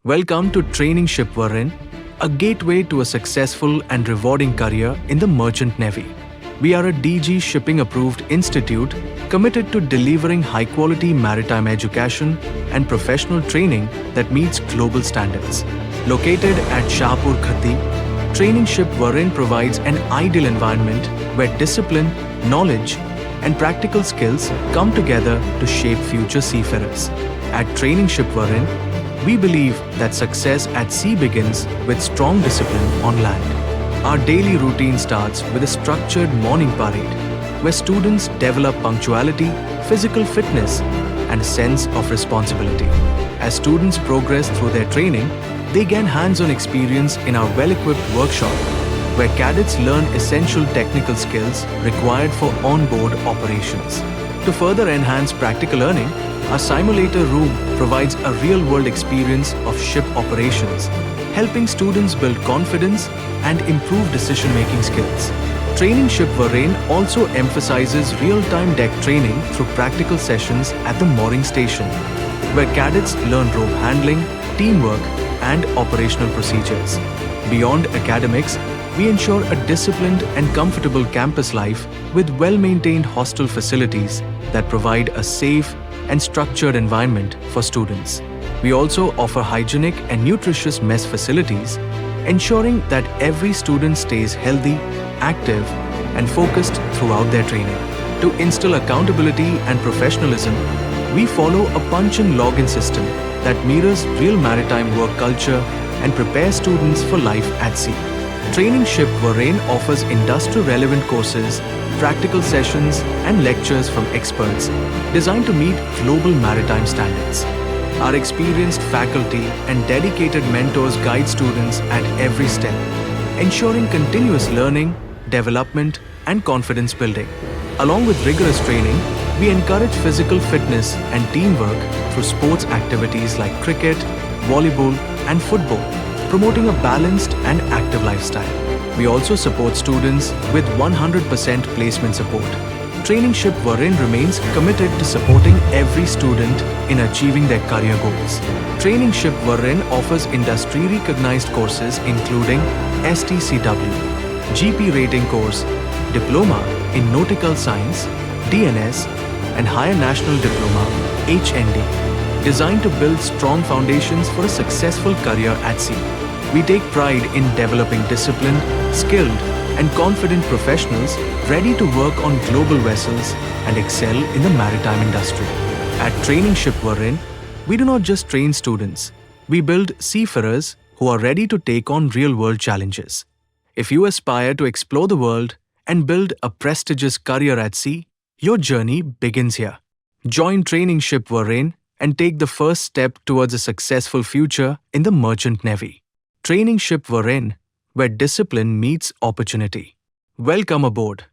Welcome to Training Ship Varren, a gateway to a successful and rewarding career in the Merchant Navy. We are a DG shipping approved institute committed to delivering high-quality maritime education and professional training that meets global standards. Located at Shahapur, Khardi, Training Ship Varren provides an ideal environment where discipline, knowledge, and practical skills come together to shape future seafarers. At Training Ship Varren, we believe that success at sea begins with strong discipline on land. Our daily routine starts with a structured morning parade, where students develop punctuality, physical fitness, and a sense of responsibility. As students progress through their training, they gain hands-on experience in our well-equipped workshop, where cadets learn essential technical skills required for on-board operations. To further enhance practical learning, our simulator room provides a real-world experience of ship operations, helping students build confidence and improve decision-making skills. Training Ship Varren also emphasizes real-time deck training through practical sessions at the mooring station, where cadets learn rope handling, teamwork, and operational procedures. Beyond academics, we ensure a disciplined and comfortable campus life with well-maintained hostel facilities that provide a safe and structured environment for students. We also offer hygienic and nutritious mess facilities, ensuring that every student stays healthy, active, and focused throughout their training. To instill accountability and professionalism, we follow a punch-in login system that mirrors real maritime work culture and prepares students for life at sea. Training Ship Varren offers industry-relevant courses, practical sessions, and lectures from experts designed to meet global maritime standards. Our experienced faculty and dedicated mentors guide students at every step, ensuring continuous learning, development, and confidence building. Along with rigorous training, we encourage physical fitness and teamwork through sports activities like cricket, volleyball, and football, promoting a balanced and active lifestyle. We also support students with 100% placement support. Training Ship Varren remains committed to supporting every student in achieving their career goals. Training Ship Varren offers industry-recognized courses including STCW, GP rating course, Diploma in Nautical Science, DNS, and Higher National Diploma, HND, designed to build strong foundations for a successful career at sea. We take pride in developing disciplined, skilled, and confident professionals ready to work on global vessels and excel in the maritime industry. At Training Ship Varren, we do not just train students, we build seafarers who are ready to take on real-world challenges. If you aspire to explore the world and build a prestigious career at sea, your journey begins here. Join Training Ship Varren and take the first step towards a successful future in the Merchant Navy. Training Ship Varren, where discipline meets opportunity. Welcome aboard.